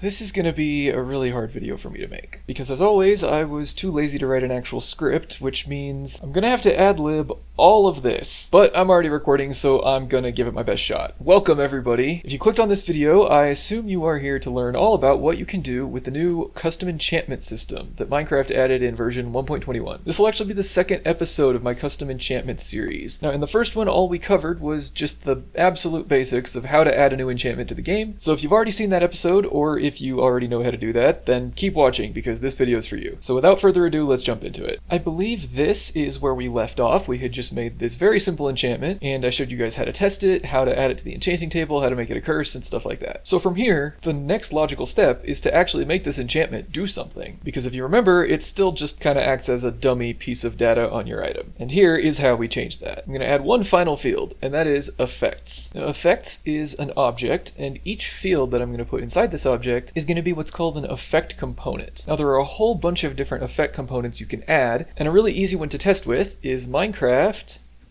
this is going to be a really hard video for me to make, because as always, I was too lazy to write an actual script, which means I'm going to have to ad-lib all of this. But I'm already recording, so I'm going to give it my best shot. Welcome, everybody. If you clicked on this video, I assume you are here to learn all about what you can do with the new custom enchantment system that Minecraft added in version 1.21. This will actually be the second episode of my custom enchantment series. Now, in the first one, all we covered was just the absolute basics of how to add a new enchantment to the game. So if you've already seen that episode, or if you already know how to do that, then keep watching because this video is for you. So without further ado, let's jump into it. I believe this is where we left off. We had just made this very simple enchantment, and I showed you guys how to test it, how to add it to the enchanting table, how to make it a curse, and stuff like that. So from here, the next logical step is to actually make this enchantment do something. Because if you remember, it still just kind of acts as a dummy piece of data on your item. And here is how we change that. I'm going to add one final field, and that is effects. Now, effects is an object, and each field that I'm going to put inside this object is going to be what's called an effect component. Now, there are a whole bunch of different effect components you can add, and a really easy one to test with is Minecraft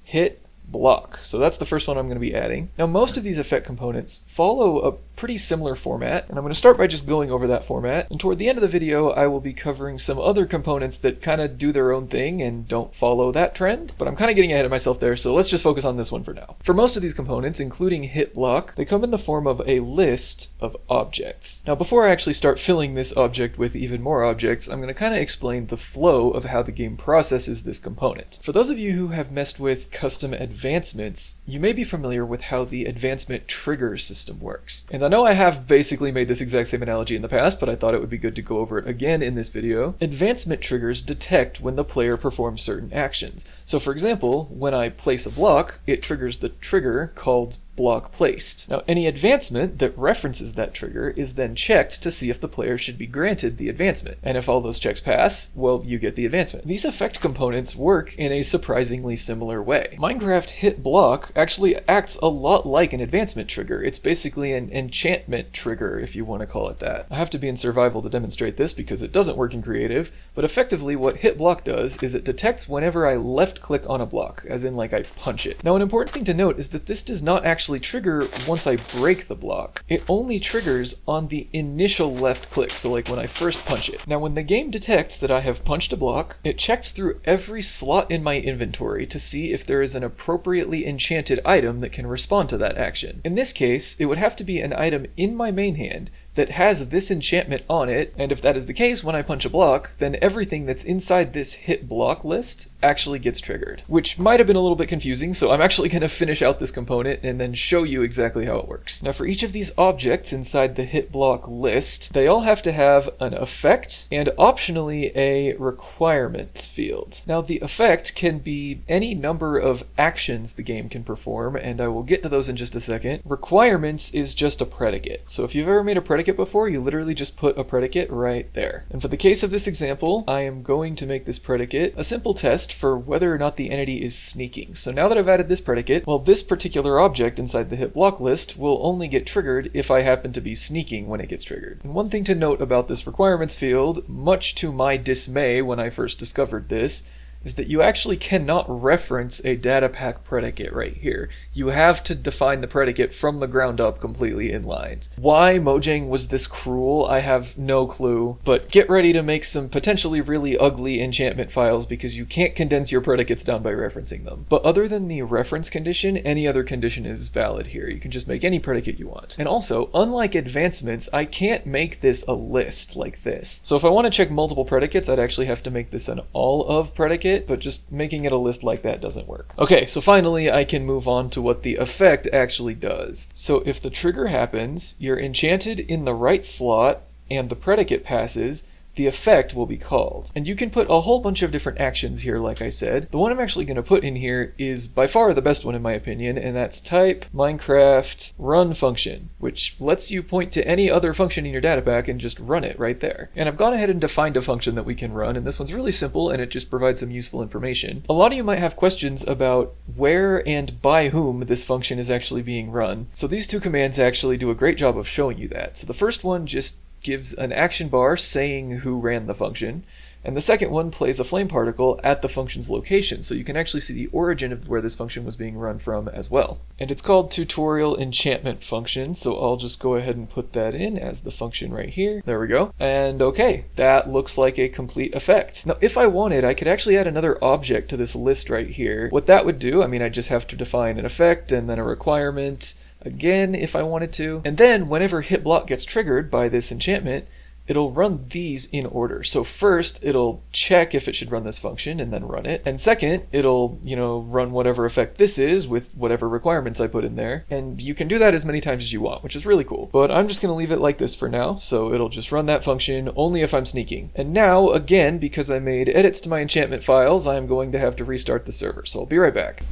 hit block. So that's the first one I'm going to be adding. Now, most of these effect components follow a pretty similar format, and I'm going to start by just going over that format, and toward the end of the video I will be covering some other components that kind of do their own thing and don't follow that trend, but I'm kind of getting ahead of myself there, so let's just focus on this one for now. For most of these components, including hit block, they come in the form of a list of objects. Now, before I actually start filling this object with even more objects, I'm going to kind of explain the flow of how the game processes this component. For those of you who have messed with custom advancements, you may be familiar with how the advancement trigger system works. And I know I have basically made this exact same analogy in the past, but I thought it would be good to go over it again in this video. Advancement triggers detect when the player performs certain actions. So for example, when I place a block, it triggers the trigger called block placed. Now, any advancement that references that trigger is then checked to see if the player should be granted the advancement. And if all those checks pass, well, you get the advancement. These effect components work in a surprisingly similar way. Minecraft hit block actually acts a lot like an advancement trigger. It's basically an enchantment trigger, if you want to call it that. I have to be in survival to demonstrate this because it doesn't work in creative, but effectively what hit block does is it detects whenever I left click on a block, as in like I punch it. Now, an important thing to note is that this does not actually trigger once I break the block. It only triggers on the initial left click, so like when I first punch it. Now, when the game detects that I have punched a block, it checks through every slot in my inventory to see if there is an appropriately enchanted item that can respond to that action. In this case, it would have to be an item in my main hand that has this enchantment on it, and if that is the case when I punch a block, then everything that's inside this hit block list actually gets triggered. Which might have been a little bit confusing, so I'm actually going to finish out this component and then show you exactly how it works. Now, for each of these objects inside the hit block list, they all have to have an effect and optionally a requirements field. Now, the effect can be any number of actions the game can perform, and I will get to those in just a second. Requirements is just a predicate. So if you've ever made a predicate before, you literally just put a predicate right there. And for the case of this example, I am going to make this predicate a simple test for whether or not the entity is sneaking. So now that I've added this predicate, well, this particular object inside the hit block list will only get triggered if I happen to be sneaking when it gets triggered. And one thing to note about this requirements field, much to my dismay when I first discovered this, is that you actually cannot reference a data pack predicate right here. You have to define the predicate from the ground up completely in lines. Why Mojang was this cruel, I have no clue, but get ready to make some potentially really ugly enchantment files because you can't condense your predicates down by referencing them. But other than the reference condition, any other condition is valid here. You can just make any predicate you want. And also, unlike advancements, I can't make this a list like this. So if I want to check multiple predicates, I'd actually have to make this an all of predicate, but just making it a list like that doesn't work. Okay, so finally I can move on to what the effect actually does. So if the trigger happens, you're enchanted in the right slot, and the predicate passes, the effect will be called. And you can put a whole bunch of different actions here, like I said. The one I'm actually going to put in here is by far the best one in my opinion, and that's type Minecraft run function, which lets you point to any other function in your data pack and just run it right there. And I've gone ahead and defined a function that we can run, and this one's really simple and it just provides some useful information. A lot of you might have questions about where and by whom this function is actually being run. So these two commands actually do a great job of showing you that. So the first one just gives an action bar saying who ran the function. and the second one plays a flame particle at the function's location, so you can actually see the origin of where this function was being run from as well. And it's called tutorial enchantment function, so I'll just go ahead and put that in as the function right here. There we go. And okay, that looks like a complete effect. Now, if I wanted, I could actually add another object to this list right here. What that would do, I mean, I just have to define an effect and then a requirement again if I wanted to. And then whenever hit block gets triggered by this enchantment, it'll run these in order. So first, it'll check if it should run this function and then run it. And second, it'll, run whatever effect this is with whatever requirements I put in there. And you can do that as many times as you want, which is really cool. But I'm just gonna leave it like this for now. So it'll just run that function only if I'm sneaking. And now, again, because I made edits to my enchantment files, I'm going to have to restart the server. So I'll be right back.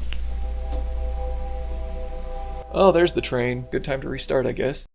Oh, there's the train. Good time to restart, I guess.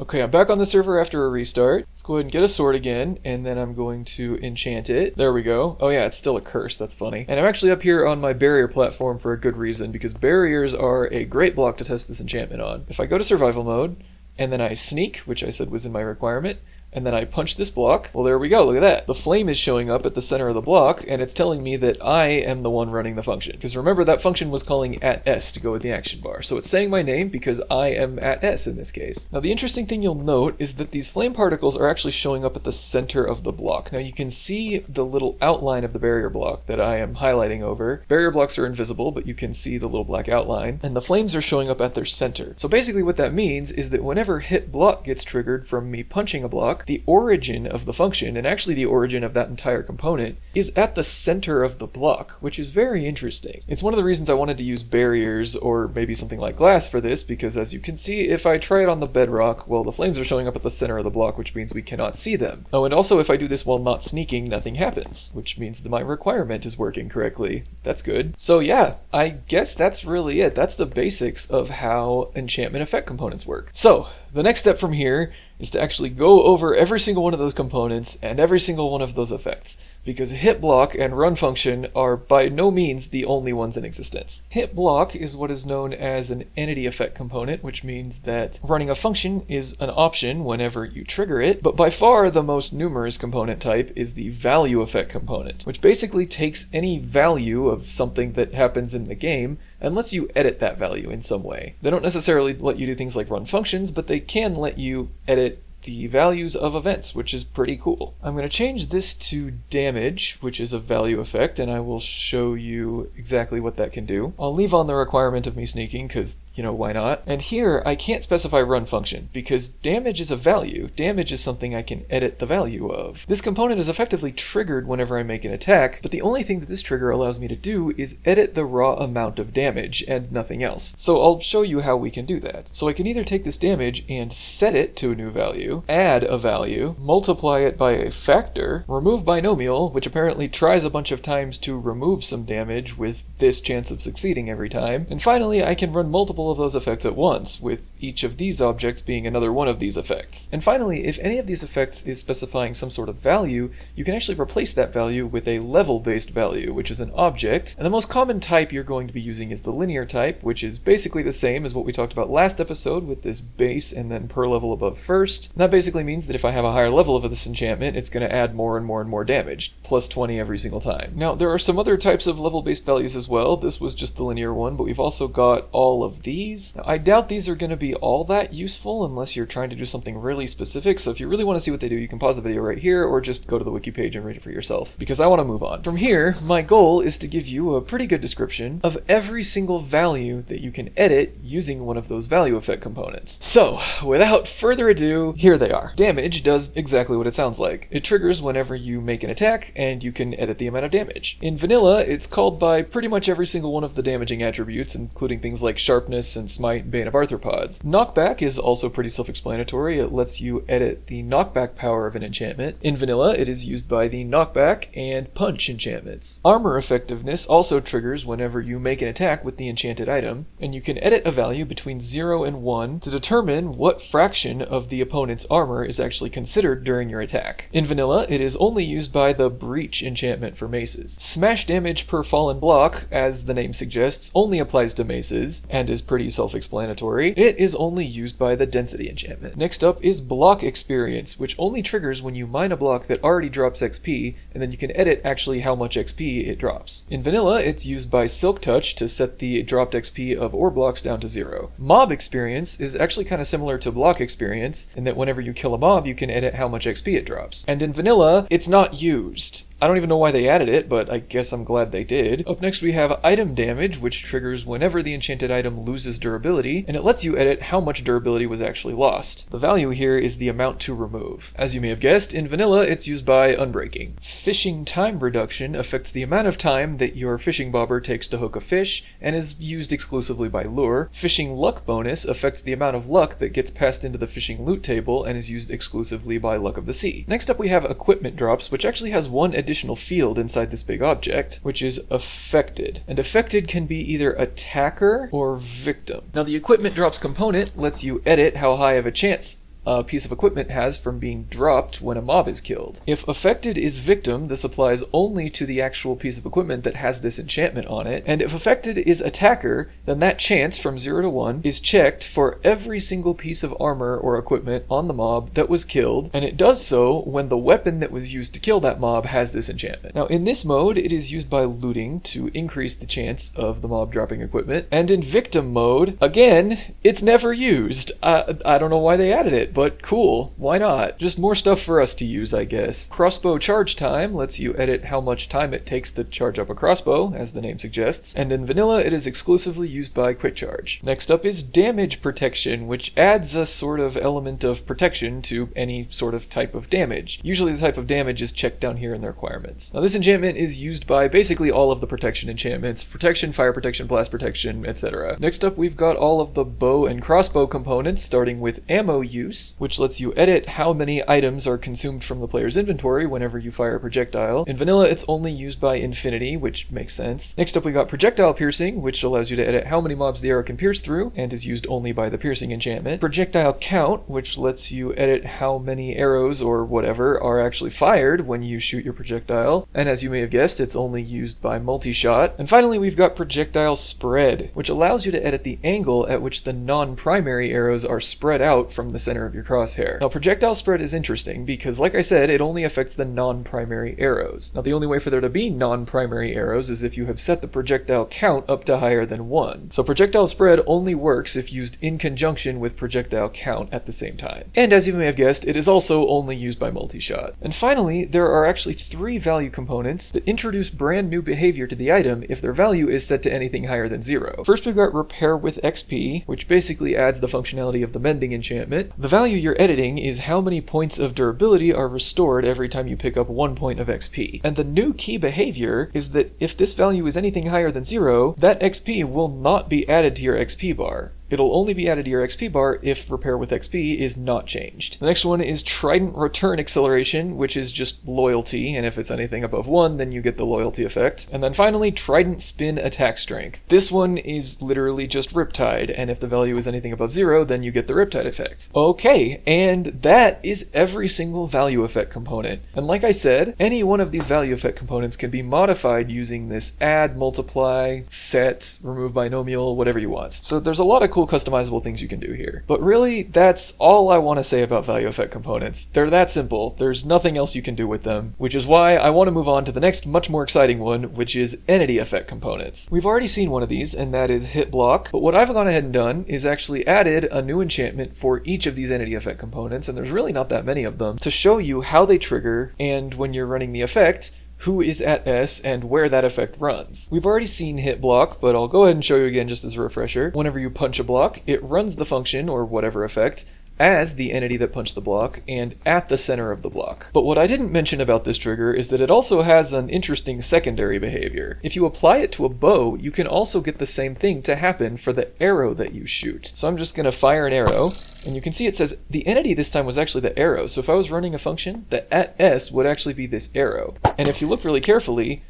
Okay, I'm back on the server after a restart. Let's go ahead and get a sword again, and then I'm going to enchant it. There we go. Oh yeah, it's still a curse. That's funny. And I'm actually up here on my barrier platform for a good reason, because barriers are a great block to test this enchantment on. If I go to survival mode, and then I sneak, which I said was in my requirement, and then I punch this block, well, there we go, look at that. The flame is showing up at the center of the block, and it's telling me that I am the one running the function. Because remember, that function was calling @s to go with the action bar. So it's saying my name because I am @s in this case. Now, the interesting thing you'll note is that these flame particles are actually showing up at the center of the block. Now, you can see the little outline of the barrier block that I am highlighting over. Barrier blocks are invisible, but you can see the little black outline, and the flames are showing up at their center. So basically what that means is that whenever hit block gets triggered from me punching a block, the origin of the function, and actually the origin of that entire component, is at the center of the block, which is very interesting. It's one of the reasons I wanted to use barriers or maybe something like glass for this, because as you can see, if I try it on the bedrock, well, the flames are showing up at the center of the block, which means we cannot see them. Oh, and also if I do this while not sneaking, nothing happens, which means that my requirement is working correctly. That's good. So yeah, I guess that's really it. That's the basics of how enchantment effect components work. So the next step from here is to actually go over every single one of those components and every single one of those effects, because hit block and run function are by no means the only ones in existence. Hit block is what is known as an entity effect component, which means that running a function is an option whenever you trigger it, but by far the most numerous component type is the value effect component, which basically takes any value of something that happens in the game and lets you edit that value in some way. They don't necessarily let you do things like run functions, but they can let you edit the values of events, which is pretty cool. I'm going to change this to damage, which is a value effect, and I will show you exactly what that can do. I'll leave on the requirement of me sneaking, because, why not? And here, I can't specify run function, because damage is a value. Damage is something I can edit the value of. This component is effectively triggered whenever I make an attack, but the only thing that this trigger allows me to do is edit the raw amount of damage, and nothing else. So I'll show you how we can do that. So I can either take this damage and set it to a new value, add a value, multiply it by a factor, remove binomial, which apparently tries a bunch of times to remove some damage with this chance of succeeding every time, and finally I can run multiple of those effects at once, with each of these objects being another one of these effects. And finally, if any of these effects is specifying some sort of value, you can actually replace that value with a level-based value, which is an object, and the most common type you're going to be using is the linear type, which is basically the same as what we talked about last episode with this base and then per level above first. That basically means that if I have a higher level of this enchantment, it's going to add more and more and more damage, plus 20 every single time. Now, there are some other types of level-based values as well. This was just the linear one, but we've also got all of these. Now, I doubt these are going to be all that useful unless you're trying to do something really specific, so if you really want to see what they do, you can pause the video right here, or just go to the wiki page and read it for yourself, because I want to move on. From here, my goal is to give you a pretty good description of every single value that you can edit using one of those value effect components. So, without further ado, here they are. Damage does exactly what it sounds like. It triggers whenever you make an attack, and you can edit the amount of damage. In vanilla, it's called by pretty much every single one of the damaging attributes, including things like sharpness and smite and bane of arthropods. Knockback is also pretty self-explanatory. It lets you edit the knockback power of an enchantment. In vanilla, it is used by the knockback and punch enchantments. Armor effectiveness also triggers whenever you make an attack with the enchanted item, and you can edit a value between 0 and 1 to determine what fraction of the opponent's armor is actually considered during your attack. In vanilla, it is only used by the breach enchantment for maces. Smash damage per fallen block, as the name suggests, only applies to maces, and is pretty self-explanatory. It is is only used by the density enchantment. Next up is block experience, which only triggers when you mine a block that already drops XP, and then you can edit actually how much XP it drops. In vanilla, it's used by Silk Touch to set the dropped XP of ore blocks down to 0. Mob experience is actually kind of similar to block experience, in that whenever you kill a mob, you can edit how much XP it drops. And in vanilla, it's not used. I don't even know why they added it, but I guess I'm glad they did. Up next we have item damage, which triggers whenever the enchanted item loses durability, and it lets you edit how much durability was actually lost. The value here is the amount to remove. As you may have guessed, in vanilla it's used by unbreaking. Fishing time reduction affects the amount of time that your fishing bobber takes to hook a fish, and is used exclusively by lure. Fishing luck bonus affects the amount of luck that gets passed into the fishing loot table, and is used exclusively by luck of the sea. Next up we have equipment drops, which actually has one additional field inside this big object, which is affected. And affected can be either attacker or victim. Now the equipment drops component lets you edit how high of a chance a piece of equipment has from being dropped when a mob is killed. If affected is victim, this applies only to the actual piece of equipment that has this enchantment on it, and if affected is attacker, then that chance from 0 to 1 is checked for every single piece of armor or equipment on the mob that was killed, and it does so when the weapon that was used to kill that mob has this enchantment. Now in this mode, it is used by looting to increase the chance of the mob dropping equipment, and in victim mode, again, it's never used. I don't know why they added it, but cool, why not? Just more stuff for us to use, I guess. Crossbow charge time lets you edit how much time it takes to charge up a crossbow, as the name suggests, and in vanilla it is exclusively used by quick charge. Next up is damage protection, which adds a sort of element of protection to any sort of type of damage. Usually the type of damage is checked down here in the requirements. Now this enchantment is used by basically all of the protection enchantments: protection, fire protection, blast protection, etc. Next up we've got all of the bow and crossbow components, starting with ammo use, which lets you edit how many items are consumed from the player's inventory whenever you fire a projectile. In vanilla, it's only used by infinity, which makes sense. Next up, we got projectile piercing, which allows you to edit how many mobs the arrow can pierce through, and is used only by the piercing enchantment. Projectile count, which lets you edit how many arrows or whatever are actually fired when you shoot your projectile, and as you may have guessed, it's only used by multi-shot. And finally, we've got projectile spread, which allows you to edit the angle at which the non-primary arrows are spread out from the center of your crosshair. Now projectile spread is interesting because, like I said, it only affects the non-primary arrows. Now the only way for there to be non-primary arrows is if you have set the projectile count up to higher than 1. So projectile spread only works if used in conjunction with projectile count at the same time. And as you may have guessed, it is also only used by multi-shot. And finally, there are actually 3 value components that introduce brand new behavior to the item if their value is set to anything higher than 0. First we've got repair with XP, which basically adds the functionality of the mending enchantment. The value you're editing is how many points of durability are restored every time you pick up 1 point of XP. And the new key behavior is that if this value is anything higher than 0, that XP will not be added to your XP bar. It'll only be added to your XP bar if repair with XP is not changed. The next one is Trident Return Acceleration, which is just loyalty, and if it's anything above 1, then you get the loyalty effect. And then finally, Trident Spin Attack Strength. This one is literally just Riptide, and if the value is anything above 0, then you get the Riptide effect. Okay, and that is every single value effect component. And like I said, any one of these value effect components can be modified using this add, multiply, set, remove binomial, whatever you want. So there's a lot of cool customizable things you can do here. But really, that's all I want to say about value effect components. They're that simple. There's nothing else you can do with them, which is why I want to move on to the next much more exciting one, which is entity effect components. We've already seen one of these, and that is hit block, but what I've gone ahead and done is actually added a new enchantment for each of these entity effect components, and there's really not that many of them, to show you how they trigger, and when you're running the effect, who is at S, and where that effect runs. We've already seen hit block, but I'll go ahead and show you again just as a refresher. Whenever you punch a block, it runs the function, or whatever effect, as the entity that punched the block, and at the center of the block. But what I didn't mention about this trigger is that it also has an interesting secondary behavior. If you apply it to a bow, you can also get the same thing to happen for the arrow that you shoot. So I'm just going to fire an arrow, and you can see it says the entity this time was actually the arrow. So if I was running a function, the at S would actually be this arrow. And if you look really carefully,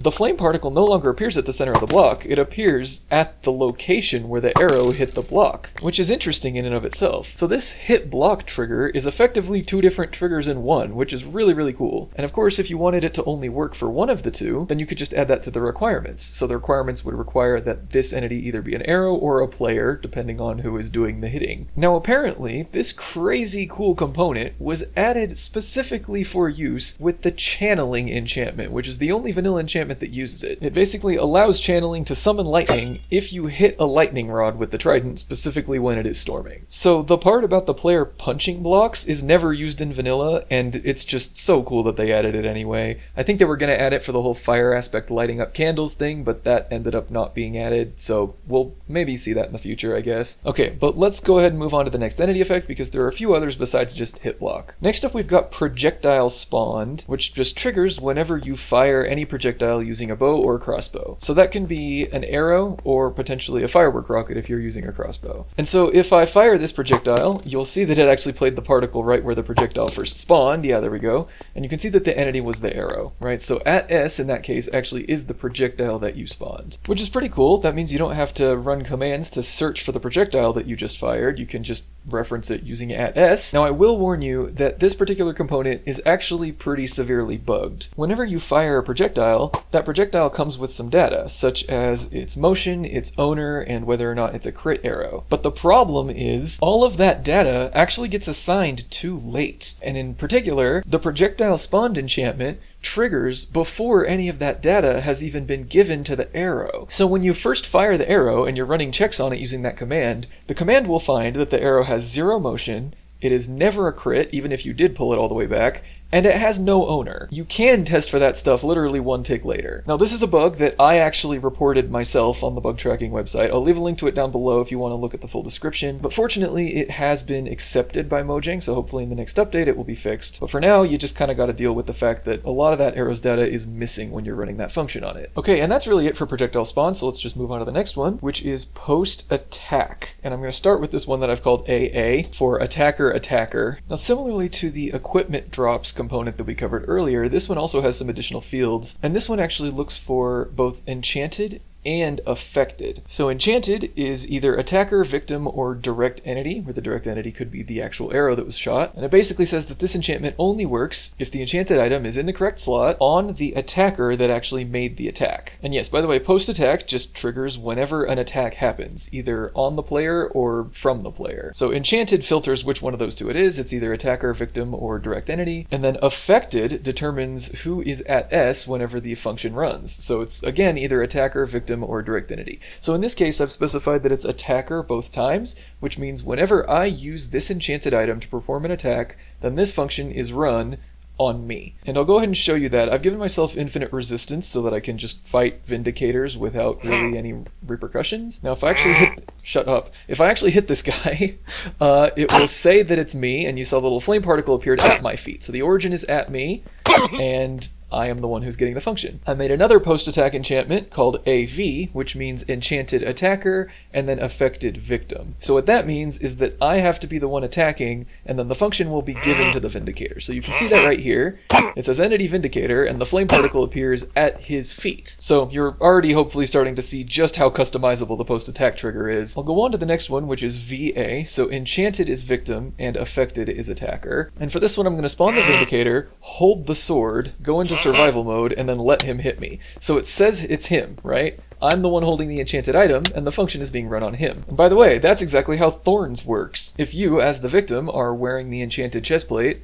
the flame particle no longer appears at the center of the block, it appears at the location where the arrow hit the block, which is interesting in and of itself. So this hit block trigger is effectively two different triggers in one, which is really, really cool. And of course, if you wanted it to only work for one of the two, then you could just add that to the requirements. So the requirements would require that this entity either be an arrow or a player, depending on who is doing the hitting. Now apparently, this crazy cool component was added specifically for use with the channeling enchantment, which is the only vanilla enchantment that uses it. It basically allows channeling to summon lightning if you hit a lightning rod with the trident, specifically when it is storming. So the part about the player punching blocks is never used in vanilla, and it's just so cool that they added it anyway. I think they were going to add it for the whole fire aspect lighting up candles thing, but that ended up not being added, so we'll maybe see that in the future, I guess. Okay, but let's go ahead and move on to the next entity effect, because there are a few others besides just hit block. Next up we've got projectile spawned, which just triggers whenever you fire any projectile using a bow or crossbow. So that can be an arrow or potentially a firework rocket if you're using a crossbow. And so if I fire this projectile, you'll see that it actually played the particle right where the projectile first spawned. Yeah, there we go. And you can see that the entity was the arrow, right? So at S in that case actually is the projectile that you spawned, which is pretty cool. That means you don't have to run commands to search for the projectile that you just fired. You can just reference it using at S. Now I will warn you that this particular component is actually pretty severely bugged. Whenever you fire a projectile, that projectile comes with some data, such as its motion, its owner, and whether or not it's a crit arrow. But the problem is, all of that data actually gets assigned too late. And in particular, the projectile spawned enchantment triggers before any of that data has even been given to the arrow. So when you first fire the arrow and you're running checks on it using that command, the command will find that the arrow has 0 motion, it is never a crit, even if you did pull it all the way back, and it has no owner. You can test for that stuff literally one tick later. Now this is a bug that I actually reported myself on the bug tracking website. I'll leave a link to it down below if you want to look at the full description, but fortunately it has been accepted by Mojang, so hopefully in the next update it will be fixed. But for now, you just kind of got to deal with the fact that a lot of that arrow's data is missing when you're running that function on it. Okay, and that's really it for projectile spawn, so let's just move on to the next one, which is post attack. And I'm going to start with this one that I've called AA for attacker. Now similarly to the equipment drops component that we covered earlier, this one also has some additional fields, and this one actually looks for both enchanted and affected. So enchanted is either attacker, victim, or direct entity, where the direct entity could be the actual arrow that was shot. And it basically says that this enchantment only works if the enchanted item is in the correct slot on the attacker that actually made the attack. And yes, by the way, post-attack just triggers whenever an attack happens, either on the player or from the player. So enchanted filters which one of those two it is. It's either attacker, victim, or direct entity. And then affected determines who is at S whenever the function runs. So it's, again, either attacker, victim, or direct entity. So in this case, I've specified that it's attacker both times, which means whenever I use this enchanted item to perform an attack, then this function is run on me. And I'll go ahead and show you that. I've given myself infinite resistance so that I can just fight Vindicators without really any repercussions. Now if I actually hit... Shut up. If I actually hit this guy, it will say that it's me, and you saw the little flame particle appeared at my feet. So the origin is at me, and I am the one who's getting the function. I made another post-attack enchantment called AV, which means enchanted attacker, and then affected victim. So what that means is that I have to be the one attacking, and then the function will be given to the Vindicator. So you can see that right here. It says entity Vindicator, and the flame particle appears at his feet. So you're already hopefully starting to see just how customizable the post-attack trigger is. I'll go on to the next one, which is VA. So enchanted is victim, and affected is attacker. And for this one, I'm going to spawn the Vindicator, hold the sword, go into survival mode, and then let him hit me. So it says it's him, right? I'm the one holding the enchanted item, and the function is being run on him. And by the way, that's exactly how Thorns works. If you, as the victim, are wearing the enchanted chestplate,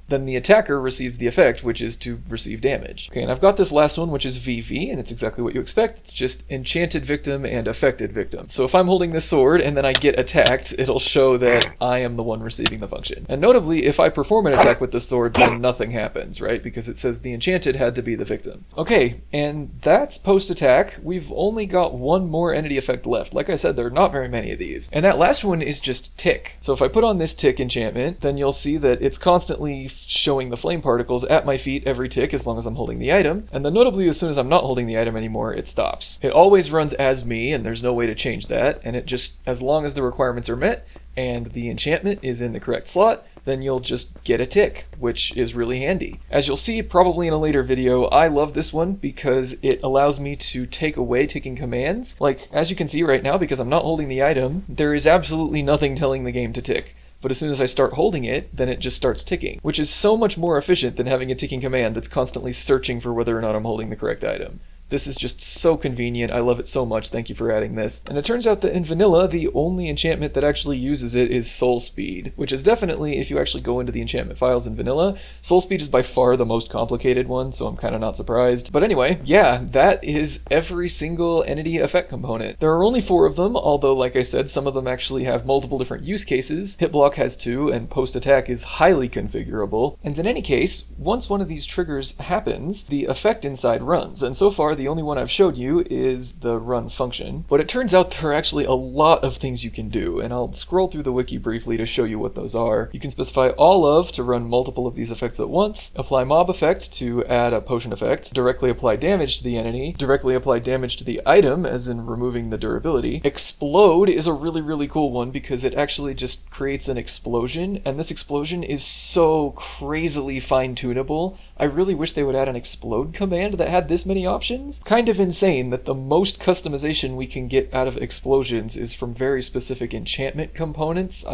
then the attacker receives the effect, which is to receive damage. Okay, and I've got this last one, which is VV, and it's exactly what you expect. It's just enchanted victim and affected victim. So if I'm holding this sword and then I get attacked, it'll show that I am the one receiving the function. And notably, if I perform an attack with this sword, then nothing happens, right? Because it says the enchanted had to be the victim. Okay, and that's post-attack. We've only got one more entity effect left. Like I said, there are not very many of these. And that last one is just tick. So if I put on this tick enchantment, then you'll see that it's constantly showing the flame particles at my feet every tick as long as I'm holding the item. And then notably, as soon as I'm not holding the item anymore, it stops. It always runs as me, and there's no way to change that. And it just, as long as the requirements are met, and the enchantment is in the correct slot, then you'll just get a tick, which is really handy. As you'll see probably in a later video, I love this one because it allows me to take away ticking commands. Like, as you can see right now, because I'm not holding the item, there is absolutely nothing telling the game to tick. But as soon as I start holding it, then it just starts ticking, which is so much more efficient than having a ticking command that's constantly searching for whether or not I'm holding the correct item. This is just so convenient. I love it so much. Thank you for adding this. And it turns out that in vanilla, the only enchantment that actually uses it is Soul Speed, which is definitely, if you actually go into the enchantment files in vanilla, Soul Speed is by far the most complicated one, so I'm kind of not surprised. But anyway, yeah, that is every single entity effect component. There are only 4 of them, although like I said, some of them actually have multiple different use cases. Hitblock has 2, and post-attack is highly configurable. And in any case, once one of these triggers happens, the effect inside runs, and so far the only one I've showed you is the run function, but it turns out there are actually a lot of things you can do, and I'll scroll through the wiki briefly to show you what those are. You can specify all of to run multiple of these effects at once, apply mob effect to add a potion effect, directly apply damage to the enemy, directly apply damage to the item, as in removing the durability. Explode is a really cool one because it actually just creates an explosion, and this explosion is so crazily fine-tunable. I really wish they would add an explode command that had this many options. Kind of insane that the most customization we can get out of explosions is from very specific enchantment components.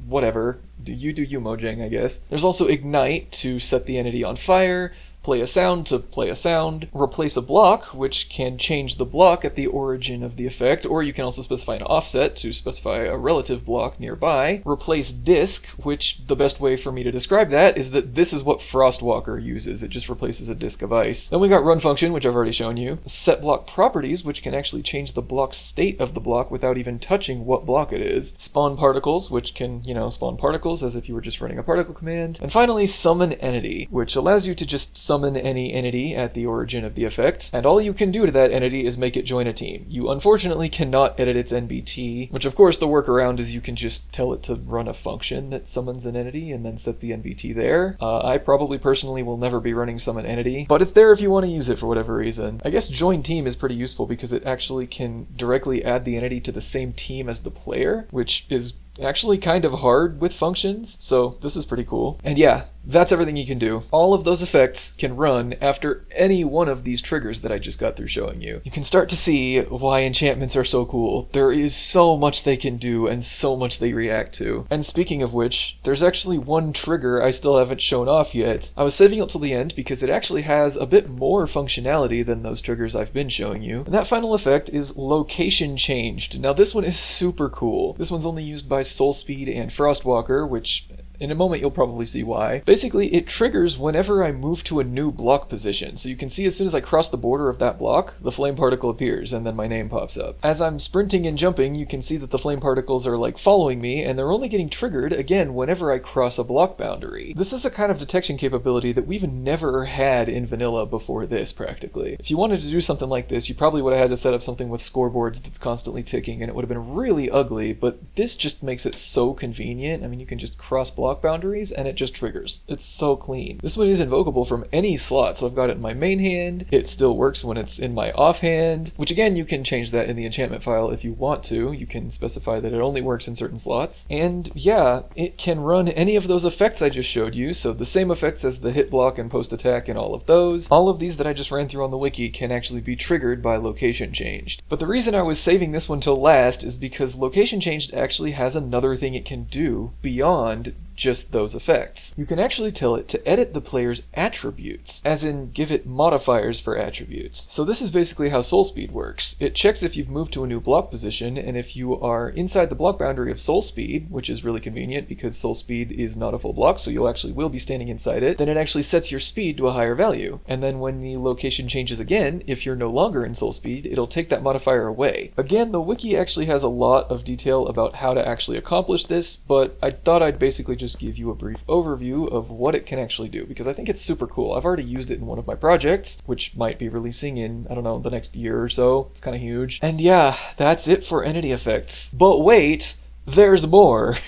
Whatever. Do you, Mojang, I guess. There's also Ignite to set the entity on fire, play a sound to play a sound, replace a block, which can change the block at the origin of the effect, or you can also specify an offset to specify a relative block nearby, replace disc, which the best way for me to describe that is that this is what Frostwalker uses. It just replaces a disc of ice. Then we got run function, which I've already shown you, set block properties, which can actually change the block state of the block without even touching what block it is, spawn particles, which can, spawn particles as if you were just running a particle command, and finally summon entity, which allows you to just summon any entity at the origin of the effect, and all you can do to that entity is make it join a team. You unfortunately cannot edit its NBT, which of course the workaround is you can just tell it to run a function that summons an entity and then set the NBT there. I probably personally will never be running summon entity, but it's there if you want to use it for whatever reason. I guess join team is pretty useful because it actually can directly add the entity to the same team as the player, which is actually kind of hard with functions, so this is pretty cool. And yeah, that's everything you can do. All of those effects can run after any one of these triggers that I just got through showing you. You can start to see why enchantments are so cool. There is so much they can do and so much they react to. And speaking of which, there's actually one trigger I still haven't shown off yet. I was saving it till the end because it actually has a bit more functionality than those triggers I've been showing you. And that final effect is location changed. Now this one is super cool. This one's only used by Soul Speed and Frostwalker, which in a moment you'll probably see why. Basically, it triggers whenever I move to a new block position. So you can see as soon as I cross the border of that block, the flame particle appears and then my name pops up. As I'm sprinting and jumping, you can see that the flame particles are like following me, and they're only getting triggered again whenever I cross a block boundary. This is a kind of detection capability that we've never had in vanilla before this, practically. If you wanted to do something like this, you probably would have had to set up something with scoreboards that's constantly ticking, and it would have been really ugly, but this just makes it so convenient. I mean, you can just cross block boundaries and it just triggers. It's so clean. This one is invocable from any slot, so I've got it in my main hand. It still works when it's in my offhand, which again, you can change that in the enchantment file if you want to. You can specify that it only works in certain slots. And yeah, it can run any of those effects I just showed you, so the same effects as the hit block and post attack and all of those. All of these that I just ran through on the wiki can actually be triggered by location changed. But the reason I was saving this one till last is because location changed actually has another thing it can do beyond just those effects. You can actually tell it to edit the player's attributes, as in give it modifiers for attributes. So this is basically how Soul Speed works. It checks if you've moved to a new block position, and if you are inside the block boundary of Soul Speed, which is really convenient because Soul Speed is not a full block, so you actually will be standing inside it, then it actually sets your speed to a higher value. And then when the location changes again, if you're no longer in Soul Speed, it'll take that modifier away. Again, the wiki actually has a lot of detail about how to actually accomplish this, but I thought I'd basically just give you a brief overview of what it can actually do, because I think it's super cool. I've already used it in one of my projects, which might be releasing in, I don't know, the next year or so. It's kind of huge. And yeah, that's it for entity effects. But wait, there's more.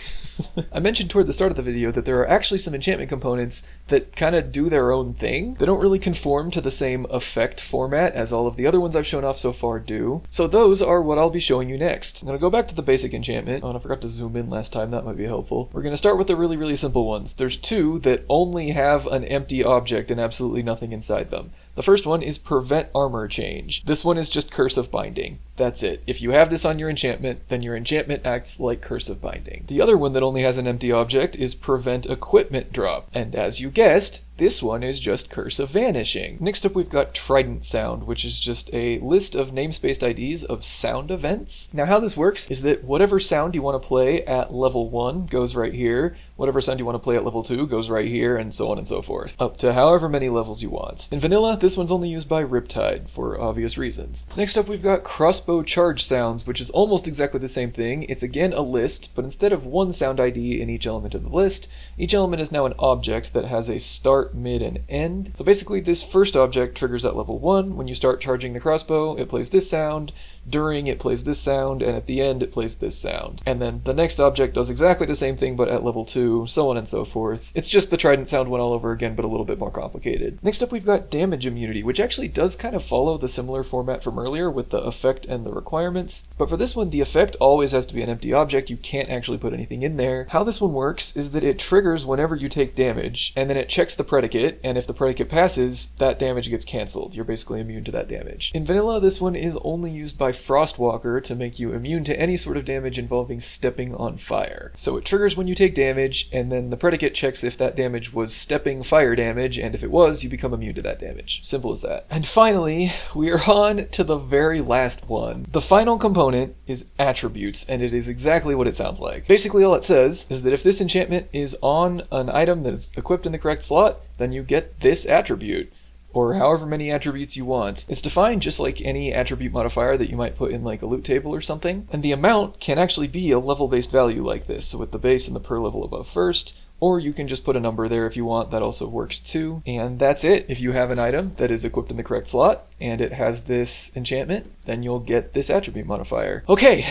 I mentioned toward the start of the video that there are actually some enchantment components that kind of do their own thing. They don't really conform to the same effect format as all of the other ones I've shown off so far do. So those are what I'll be showing you next. I'm going to go back to the basic enchantment. Oh, and I forgot to zoom in last time. That might be helpful. We're going to start with the really simple ones. There's two that only have an empty object and absolutely nothing inside them. The first one is Prevent Armor Change. This one is just Curse of Binding. That's it. If you have this on your enchantment, then your enchantment acts like Curse of Binding. The other one that only has an empty object is Prevent Equipment Drop. And as you guessed, this one is just Curse of Vanishing. Next up we've got Trident Sound, which is just a list of namespaced IDs of sound events. Now how this works is that whatever sound you want to play at level 1 goes right here, whatever sound you want to play at level 2 goes right here, and so on and so forth, up to however many levels you want. In vanilla, this one's only used by Riptide, for obvious reasons. Next up we've got Crossbow Charge Sounds, which is almost exactly the same thing. It's again a list, but instead of one sound ID in each element of the list, each element is now an object that has a start, mid, and end. So basically this first object triggers at level 1. When you start charging the crossbow, it plays this sound. During, it plays this sound, and at the end, it plays this sound. And then the next object does exactly the same thing, but at level 2, so on and so forth. It's just the Trident Sound one all over again, but a little bit more complicated. Next up, we've got Damage Immunity, which actually does kind of follow the similar format from earlier with the effect and the requirements. But for this one, the effect always has to be an empty object. You can't actually put anything in there. How this one works is that it triggers whenever you take damage, and then it checks the predicate, and if the predicate passes, that damage gets canceled. You're basically immune to that damage. In vanilla, this one is only used by Frostwalker to make you immune to any sort of damage involving stepping on fire. So it triggers when you take damage, and then the predicate checks if that damage was stepping fire damage, and if it was, you become immune to that damage. Simple as that. And finally, we are on to the very last one. The final component is Attributes, and it is exactly what it sounds like. Basically all it says is that if this enchantment is on an item that is equipped in the correct slot, then you get this attribute, or however many attributes you want. It's defined just like any attribute modifier that you might put in like a loot table or something, and the amount can actually be a level-based value like this, so with the base and the per level above first, or you can just put a number there if you want. That also works too. And that's it. If you have an item that is equipped in the correct slot, and it has this enchantment, then you'll get this attribute modifier. Okay,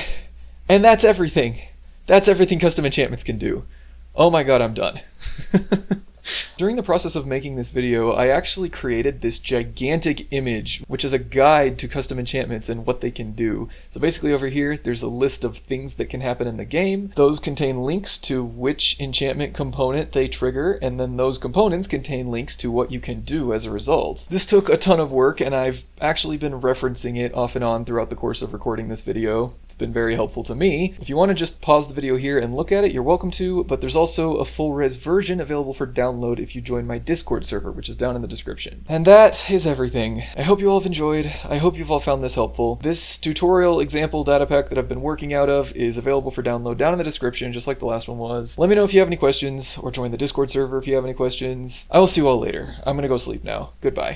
and that's everything. That's everything custom enchantments can do. Oh my god, I'm done. During the process of making this video, I actually created this gigantic image, which is a guide to custom enchantments and what they can do. So basically over here, there's a list of things that can happen in the game. Those contain links to which enchantment component they trigger, and then those components contain links to what you can do as a result. This took a ton of work, and I've actually been referencing it off and on throughout the course of recording this video. It's been very helpful to me. If you want to just pause the video here and look at it, you're welcome to, but there's also a full-res version available for download if you join my Discord server, which is down in the description. And that is everything. I hope you all have enjoyed. I hope you've all found this helpful. This tutorial example data pack that I've been working out of is available for download down in the description, just like the last one was. Let me know if you have any questions, or join the Discord server if you have any questions. I will see you all later. I'm gonna go sleep now. Goodbye.